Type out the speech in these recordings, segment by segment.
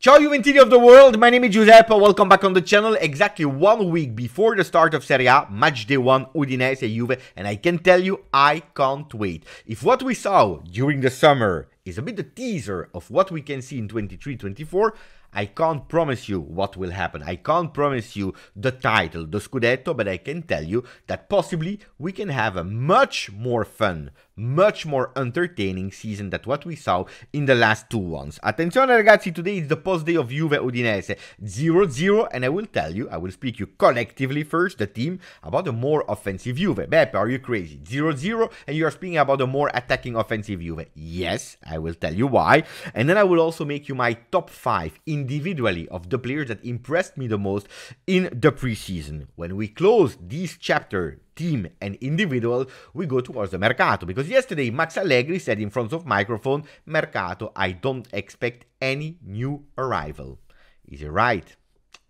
Ciao Juventini of the world, my name is Giuseppe, welcome back on the channel. Exactly 1 week before the start of Serie A, match day 1, Udinese, Juve, and I can tell you, I can't wait. If what we saw during the summer is a bit the teaser of what we can see in 23-24, I can't promise you what will happen. I can't promise you the title, the Scudetto, but I can tell you that possibly we can have a much more fun, much more entertaining season than what we saw in the last two ones. Attenzione ragazzi, today is the post day of Juve Udinese 0-0, and I will tell you, I will speak you collectively first, the team, about a more offensive Juve. Beppe, are you crazy? 0-0, and you are speaking about a more attacking offensive Juve. Yes, I will tell you why. And then I will also make you my top 5 individually of the players that impressed me the most in the preseason. When we close this chapter, team and individual, we go towards the Mercato, because yesterday Max Allegri said in front of microphone, Mercato, I don't expect any new arrival. Is he right?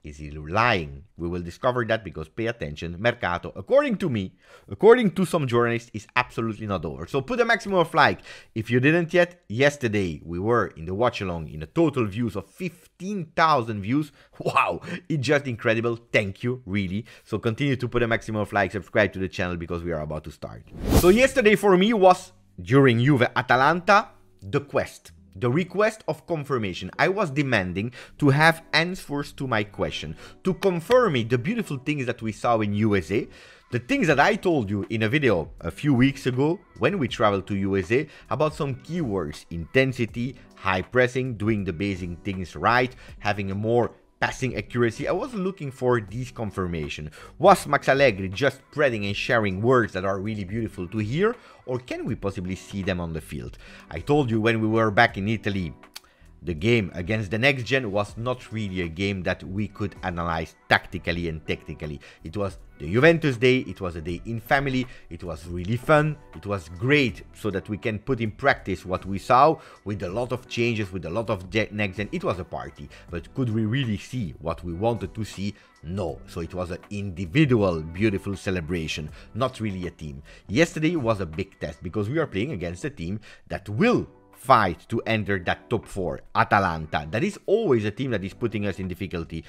Is he lying? We will discover that, because pay attention, Mercato, according to me, according to some journalists, is absolutely not over. So put a maximum of like if you didn't yet. Yesterday we were in the watch along in a total views of 15,000 views. Wow, it's just incredible. Thank you, really. So continue to put a maximum of like, subscribe to the channel, because we are about to start. So yesterday for me was, during Juve Atalanta, the quest. The request of confirmation. I was demanding to have answers to my question, to confirm me the beautiful things that we saw in USA, the things that I told you in a video a few weeks ago when we traveled to USA about some keywords: intensity, high pressing, doing the basic things right, having a more passing accuracy. I was looking for this confirmation. Was Max Allegri just spreading and sharing words that are really beautiful to hear, or can we possibly see them on the field? I told you when we were back in Italy, the game against the next gen was not really a game that we could analyze tactically and technically. It was the Juventus day, it was a day in family, it was really fun, it was great so that we can put in practice what we saw with a lot of changes, with a lot of next gen. It was a party, but could we really see what we wanted to see? No. So it was an individual beautiful celebration, not really a team. Yesterday was a big test, because we are playing against a team that will fight to enter that top 4, Atalanta. That is always a team that is putting us in difficulty.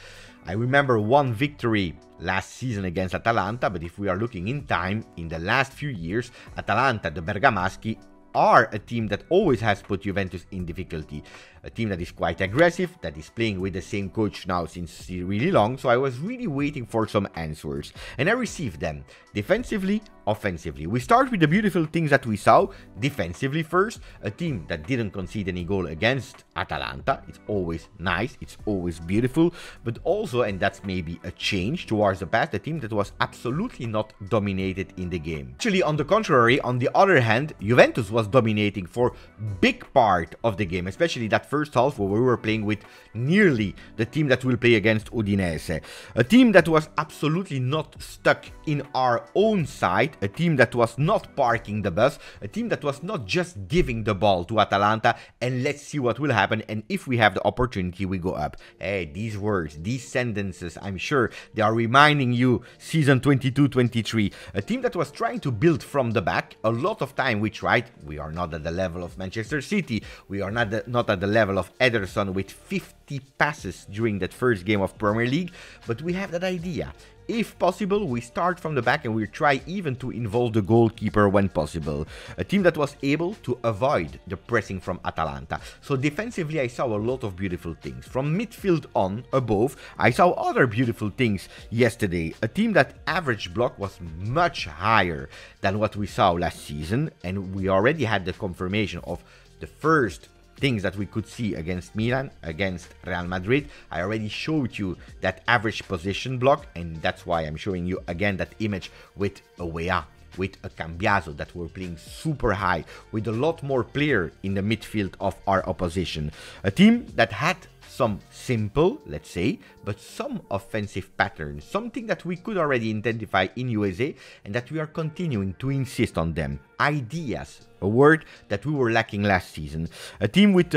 I remember one victory last season against Atalanta, but if we are looking in time, in the last few years, Atalanta, the Bergamaschi, are a team that always has put Juventus in difficulty. A team that is quite aggressive, that is playing with the same coach now since really long, so I was really waiting for some answers. And I received them. Defensively, offensively. We start with the beautiful things that we saw. Defensively first, a team that didn't concede any goal against Atalanta. It's always nice, it's always beautiful, but also, and that's maybe a change towards the past, a team that was absolutely not dominated in the game. Actually, on the contrary, on the other hand, Juventus was dominating for big part of the game, especially that first half where we were playing with nearly the team that will play against Udinese. A team that was absolutely not stuck in our own side, a team that was not parking the bus, a team that was not just giving the ball to Atalanta and let's see what will happen, and if we have the opportunity we go up. Hey, these words, these sentences, I'm sure they are reminding you season 22-23. A team that was trying to build from the back. A lot of time we tried. We are not at the level of Manchester City. We are not at the level of Ederson with 50 passes during that first game of Premier League, but we have that idea. If possible, we start from the back and we try even to involve the goalkeeper when possible. A team that was able to avoid the pressing from Atalanta. So defensively, I saw a lot of beautiful things. From midfield on, above, I saw other beautiful things yesterday. A team that average block was much higher than what we saw last season. And we already had the confirmation of the first things that we could see against Milan, against Real Madrid. I already showed you that average position block, and that's why I'm showing you again that image with a Weah, with a Cambiaso, that were playing super high, with a lot more player in the midfield of our opposition. A team that had some simple, let's say, but some offensive patterns, something that we could already identify in USA and that we are continuing to insist on them. Ideas, a word that we were lacking last season. A team with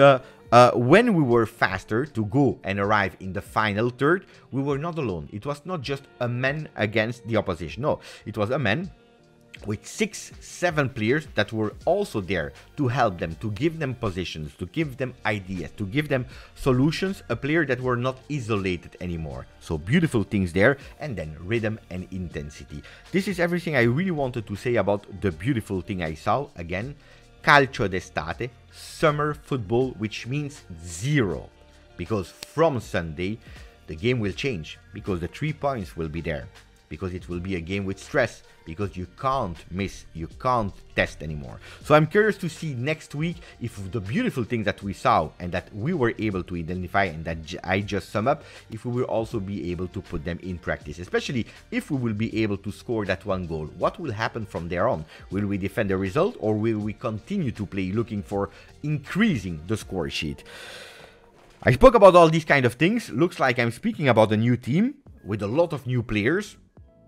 when we were faster to go and arrive in the final third, we were not alone. It was not just a man against the opposition. No, it was a man with 6-7 players that were also there to help them, to give them positions, to give them ideas, to give them solutions, a player that were not isolated anymore. So beautiful things there, and then rhythm and intensity. This is everything I really wanted to say about the beautiful thing I saw. Again, calcio d'estate, summer football, which means zero, because from Sunday the game will change, because the 3 points will be there, because it will be a game with stress, because you can't miss, you can't test anymore. So I'm curious to see next week if the beautiful things that we saw and that we were able to identify and that I just sum up, if we will also be able to put them in practice, especially if we will be able to score that 1 goal. What will happen from there on? Will we defend the result, or will we continue to play looking for increasing the score sheet? I spoke about all these kind of things. Looks like I'm speaking about a new team with a lot of new players.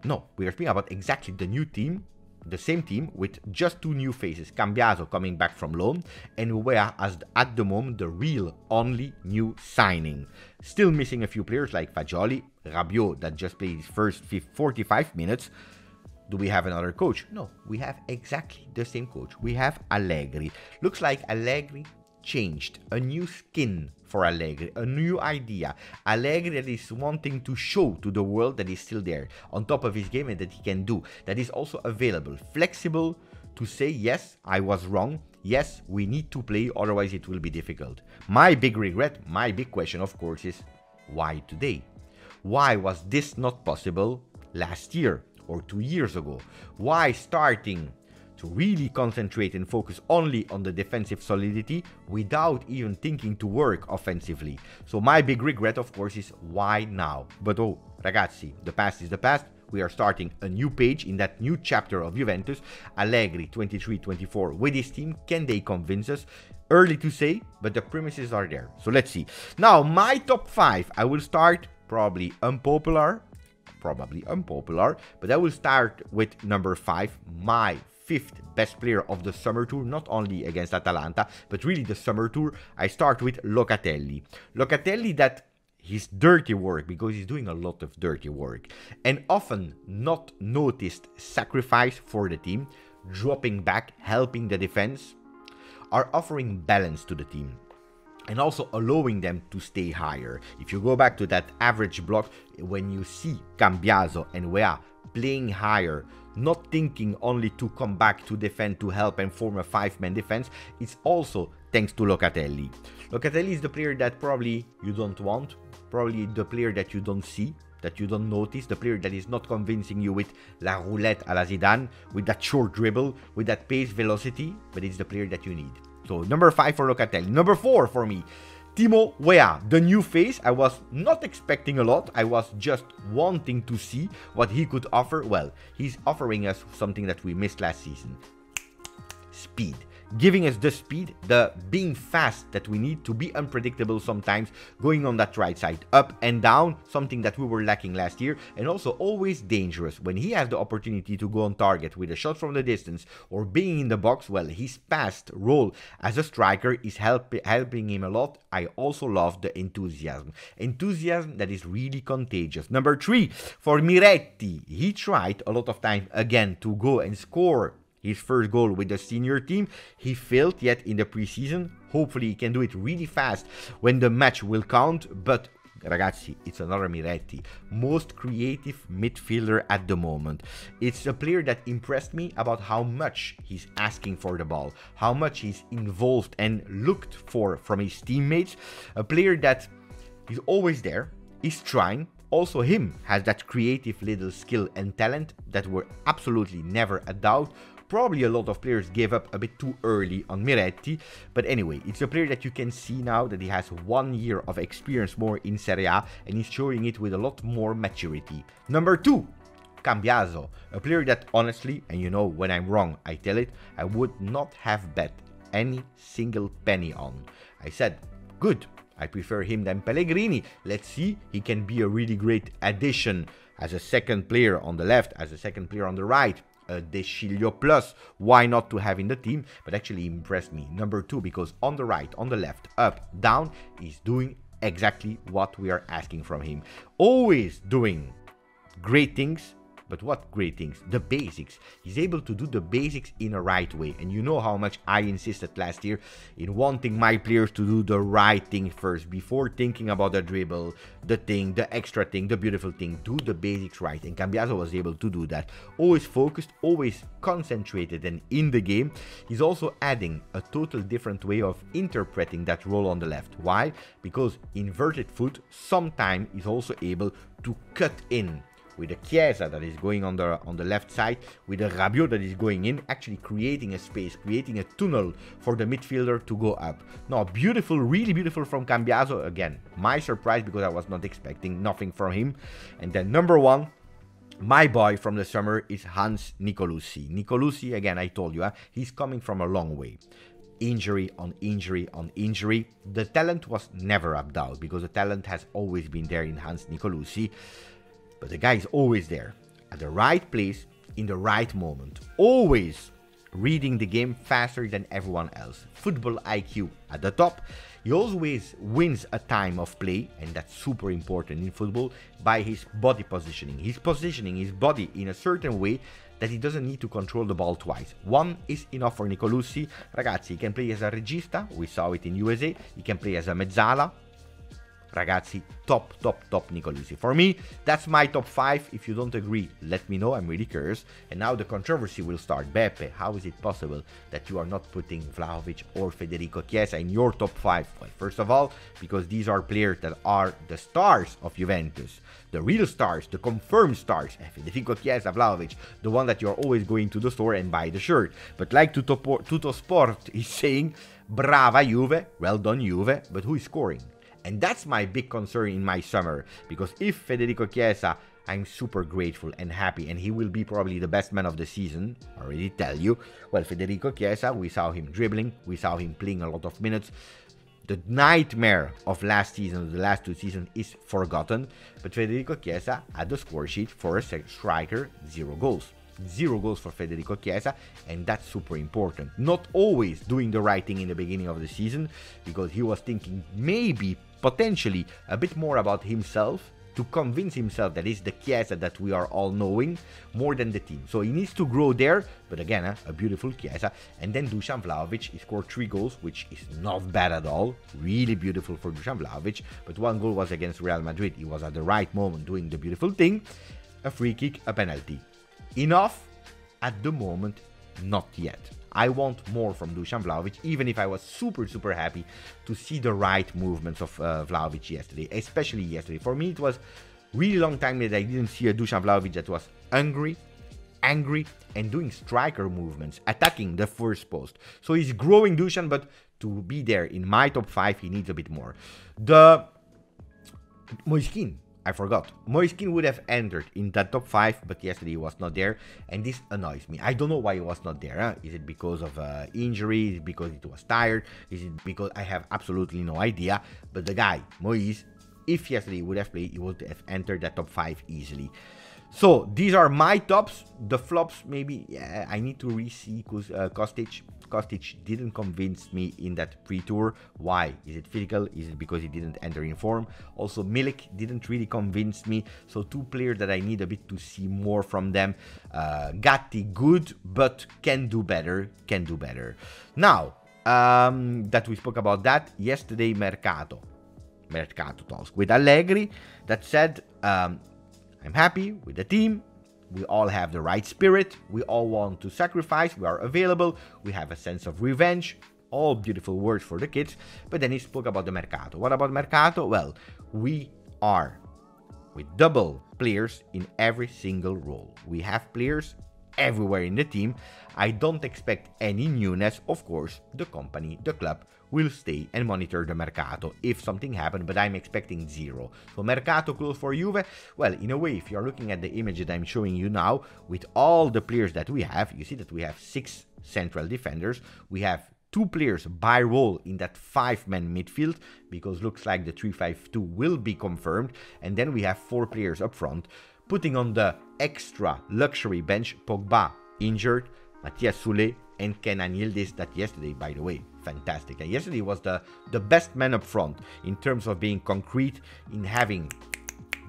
No, we are speaking about exactly the new team, the same team with just 2 new faces. Cambiaso coming back from loan, and Wea as at the moment the real only new signing. Still missing a few players like Fagioli, Rabiot that just played his first 45 minutes. Do we have another coach? No, we have exactly the same coach. We have Allegri. Looks like Allegri changed, a new skin for Allegri, a new idea. Allegri that is wanting to show to the world that he's still there, on top of his game, and that he can do, that is also available, flexible to say, yes, I was wrong, yes, we need to play, otherwise it will be difficult. My big regret, my big question, of course, is why today? Why was this not possible last year or 2 years ago? Why starting to really concentrate and focus only on the defensive solidity without even thinking to work offensively? So my big regret, of course, is why now? But oh, ragazzi, the past is the past. We are starting a new page in that new chapter of Juventus. Allegri 23-24 with his team. Can they convince us? Early to say, but the premises are there. So let's see. Now, my top 5. I will start probably unpopular, but I will start with number 5, my 5th best player of the summer tour, not only against Atalanta, but really the summer tour. I start with Locatelli. Locatelli, that his dirty work, because he's doing a lot of dirty work, and often not noticed sacrifice for the team, dropping back, helping the defense, are offering balance to the team, and also allowing them to stay higher. If you go back to that average block, when you see Cambiaso and Wea playing higher, not thinking only to come back to defend, to help and form a 5-man defense, it's also thanks to Locatelli. Locatelli is the player that probably you don't want, probably the player that you don't see, that you don't notice, the player that is not convincing you with la roulette à la Zidane, with that short dribble, with that pace, velocity, but it's the player that you need. So number 5 for Locatelli. Number 4 for me, Timo Weah, the new face. I was not expecting a lot. I was just wanting to see what he could offer. Well, he's offering us something that we missed last season. Speed. Giving us the speed, the being fast that we need, to be unpredictable sometimes, going on that right side, up and down, something that we were lacking last year, and also always dangerous. When he has the opportunity to go on target with a shot from the distance or being in the box, well, his past role as a striker is helping him a lot. I also love the enthusiasm. Enthusiasm that is really contagious. Number 3, for Miretti. He tried a lot of time again to go and score his first goal with the senior team. He failed yet in the preseason. Hopefully he can do it really fast when the match will count. But ragazzi, it's another Miretti. Most creative midfielder at the moment. It's a player that impressed me about how much he's asking for the ball, how much he's involved and looked for from his teammates. A player that is always there, is trying. Also him has that creative little skill and talent that were absolutely never a doubt. Probably a lot of players gave up a bit too early on Miretti, but anyway, it's a player that you can see now that he has 1 year of experience more in Serie A, and he's showing it with a lot more maturity. Number 2, Cambiaso, a player that honestly, and you know when I'm wrong I tell it, I would not have bet any single penny on. I said, good, I prefer him than Pellegrini. Let's see, he can be a really great addition as a second player on the left, as a second player on the right. De Sciglio plus, why not to have in the team? But actually impressed me. Number 2, because on the right, on the left, up, down, he's doing exactly what we are asking from him. Always doing great things But what great things? The basics. He's able to do the basics in a right way. And you know how much I insisted last year in wanting my players to do the right thing first. Before thinking about the dribble, the thing, the extra thing, the beautiful thing. Do the basics right. And Cambiaso was able to do that. Always focused, always concentrated and in the game. He's also adding a total different way of interpreting that role on the left. Why? Because inverted foot sometimes is also able to cut in with a Chiesa that is going on the left side, with a Rabiot that is going in, actually creating a space, creating a tunnel for the midfielder to go up. Now, beautiful, really beautiful from Cambiaso. Again, my surprise, because I was not expecting nothing from him. And then number one, my boy from the summer is Hans Nicolosi. Nicolosi, again, I told you, he's coming from a long way. Injury on injury on injury. The talent was never up down, because the talent has always been there in Hans Nicolosi. But the guy is always there, at the right place, in the right moment. Always reading the game faster than everyone else. Football IQ at the top. He always wins a time of play, and that's super important in football, by his body positioning. He's positioning his body in a certain way that he doesn't need to control the ball twice. One is enough for Nicolosi. Ragazzi, he can play as a regista. We saw it in USA. He can play as a mezzala. Ragazzi, top Nicolosi. For me, that's my top 5. If you don't agree, let me know. I'm really curious. And now the controversy will start. Beppe, how is it possible that you are not putting Vlahovic or Federico Chiesa in your top 5? Well, first of all, because these are players that are the stars of Juventus. The real stars, the confirmed stars. Federico Chiesa, Vlahovic, the one that you're always going to the store and buy the shirt. But like Tutto Sport is saying, brava Juve, well done Juve, but who is scoring? And that's my big concern in my summer, because if Federico Chiesa, I'm super grateful and happy, and he will be probably the best man of the season, I already tell you. Well, Federico Chiesa, we saw him dribbling, we saw him playing a lot of minutes. The nightmare of last season, the last 2 seasons, is forgotten, but Federico Chiesa had the score sheet for a striker, 0 goals. 0 goals for Federico Chiesa, and that's super important. Not always doing the right thing in the beginning of the season, because he was thinking maybe, potentially, a bit more about himself, to convince himself that it's the Chiesa that we are all knowing, more than the team. So he needs to grow there, but again, a beautiful Chiesa. And then Dusan Vlahovic, he scored 3 goals, which is not bad at all. Really beautiful for Dusan Vlahovic, but 1 goal was against Real Madrid. He was at the right moment doing the beautiful thing. A free kick, a penalty. Enough? At the moment, not yet. I want more from Dusan Vlahovic, even if I was super happy to see the right movements of Vlahovic yesterday, especially yesterday. For me, it was really long time that I didn't see a Dusan Vlahovic that was hungry, angry, and doing striker movements, attacking the first post. So he's growing, Dusan, but to be there in my top 5, he needs a bit more. The Moiskin, I forgot. Moiskin would have entered in that top 5, but yesterday he was not there, and this annoys me. I don't know why he was not there. Huh? Is it because of injury? Is it because he was tired? Is it because I have absolutely no idea? But the guy, Moise, if yesterday he would have played, he would have entered that top 5 easily. So these are my tops. The flops, maybe, yeah, I need to re-see Kostic. Kostic didn't convince me in that pre-tour. Why? Is it physical? Is it because he didn't enter in form? Also, Milik didn't really convince me. So 2 players that I need a bit to see more from them. Gatti, good, but can do better. Now, that we spoke about that, yesterday Mercato talks with Allegri that said, I'm happy with the team. We all have the right spirit. We all want to sacrifice. We are available. We have a sense of revenge. All beautiful words for the kids. But then he spoke about the Mercato. What about Mercato? Well, we are with double players in every single role. We have players everywhere in the team. I don't expect any newness. Of course, the company, the club, will stay and monitor the Mercato if something happened, but I'm expecting 0. So Mercato close for Juve? Well, in a way, if you're looking at the image that I'm showing you now, with all the players that we have, you see that we have 6 central defenders. We have 2 players by role in that 5-man midfield, because looks like the 3-5-2 will be confirmed. And then we have 4 players up front, putting on the extra luxury bench Pogba injured, Matthias Soulé, and Kenan Yildiz, that yesterday, by the way, fantastic. And yesterday was the best man up front in terms of being concrete, in having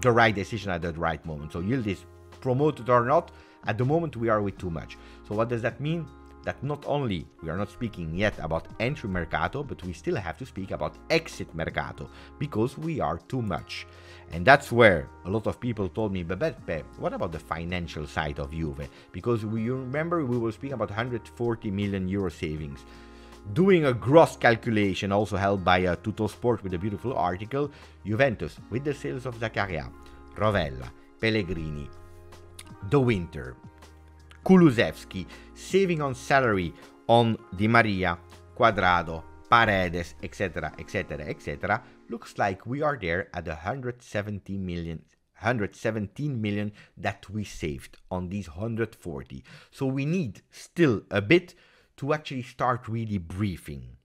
the right decision at the right moment. So Yildiz, promoted or not, at the moment we are with too much. So what does that mean? That not only we are not speaking yet about entry Mercato, but we still have to speak about exit Mercato, because we are too much. And that's where a lot of people told me, Beppe, what about the financial side of Juve? Because you remember we were speaking about 140 million euro savings. Doing a gross calculation, also held by Tuttosport with a beautiful article, Juventus, with the sales of Zakaria, Rovella, Pellegrini, De Winter, Kulusevski, saving on salary on Di Maria, Quadrado, Paredes, etc., etc., etc., looks like we are there at 117 million that we saved on these 140. So we need still a bit to actually start really briefing.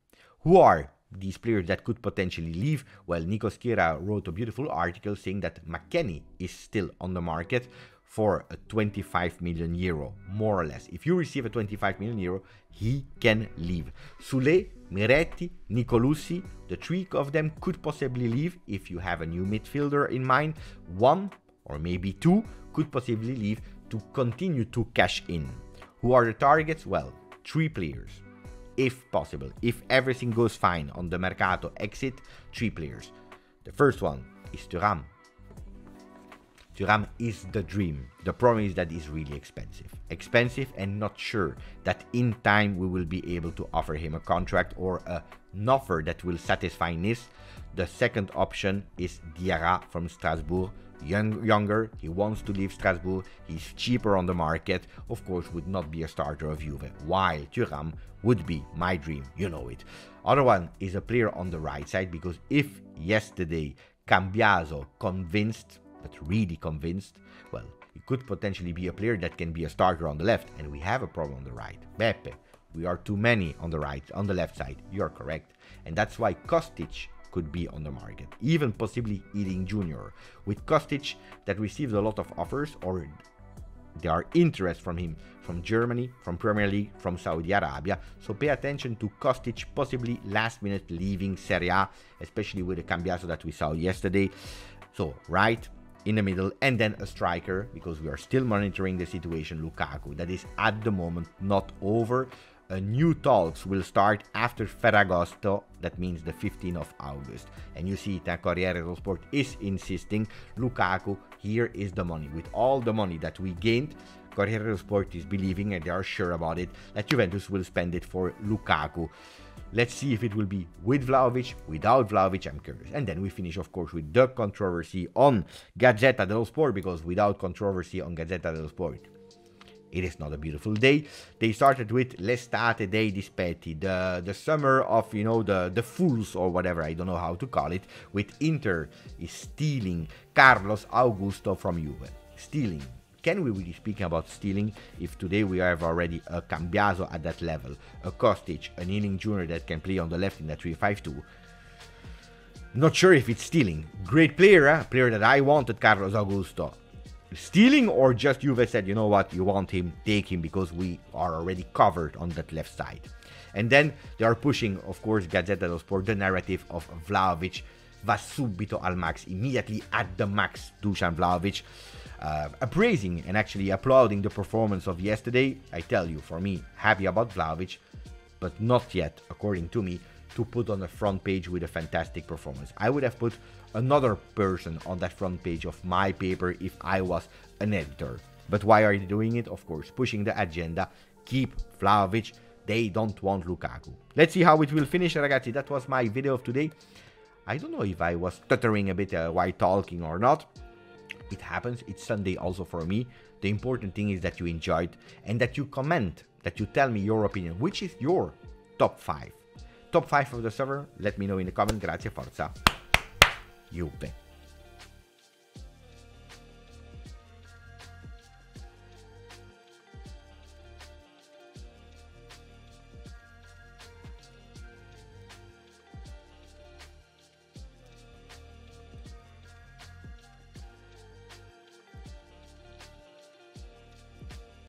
Who are these players that could potentially leave? Well, Nico Schiera wrote a beautiful article saying that McKennie is still on the market for a 25 million euro, more or less. If you receive a 25 million euro, he can leave. Sule, Miretti, Nicolussi, the three of them could possibly leave. If you have a new midfielder in mind, one or maybe two could possibly leave to continue to cash in. Who are the targets? Well, 3 players, if possible. If everything goes fine on the Mercato exit, 3 players. The first one is Thuram. Thuram is the dream. The problem is that it's really expensive. Expensive, and not sure that in time we will be able to offer him a contract or an offer that will satisfy Nice. The second option is Diarra from Strasbourg. Younger, he wants to leave Strasbourg, he's cheaper on the market, of course would not be a starter of Juve, while Thuram would be my dream, you know it. Other one is a player on the right side, because if yesterday Cambiaso convinced, but really convinced, well, he could potentially be a player that can be a starter on the left, and we have a problem on the right. Beppe, we are too many on the right, on the left side, you're correct. And that's why Kostic could be on the market, even possibly Ealing Jr. With Kostic that received a lot of offers, or there are interest from him from Germany, from Premier League, from Saudi Arabia. So pay attention to Kostic possibly last minute leaving Serie A, especially with the Cambiaso that we saw yesterday. So right in the middle, and then a striker, because we are still monitoring the situation, Lukaku. That is at the moment not over. New talks will start after Ferragosto, that means the 15th of August. And you see that Corriere dello Sport is insisting, Lukaku, here is the money. With all the money that we gained, Corriere dello Sport is believing, and they are sure about it, that Juventus will spend it for Lukaku. Let's see if it will be with Vlahovic, without Vlahovic, I'm curious. And then we finish, of course, with the controversy on Gazzetta dello Sport, because without controversy on Gazzetta dello Sport, it is not a beautiful day. They started with l'estate dei dispetti, the summer of, you know, the fools, or whatever, I don't know how to call it, with Inter is stealing Carlos Augusto from Juve. Stealing. Can we really speak about stealing if today we have already a Cambiaso at that level, a Kostic, an Ealing Jr. that can play on the left in the 3-5-2? Not sure if it's stealing. Great player, player that I wanted, Carlos Augusto. Stealing, or just Juve said, you know what, you want him, take him, because we are already covered on that left side. And then they are pushing, of course, Gazzetta dello Sport, the narrative of Vlahovic va subito al max, immediately at the max, Dusan Vlahovic, appraising and actually applauding the performance of yesterday. I tell you, for me, happy about Vlahovic, but not yet, according to me, to put on the front page with a fantastic performance. I would have put another person on that front page of my paper if I was an editor. But why are they doing it? Of course, pushing the agenda, keep Vlahovic, they don't want Lukaku. Let's see how it will finish, ragazzi. That was my video of today. I don't know if I was stuttering a bit while talking or not. It happens, it's Sunday also for me. The important thing is that you enjoyed and that you comment, that you tell me your opinion. Which is your top 5? Top 5 of the server? Let me know in the comment. Grazie, forza, Juve.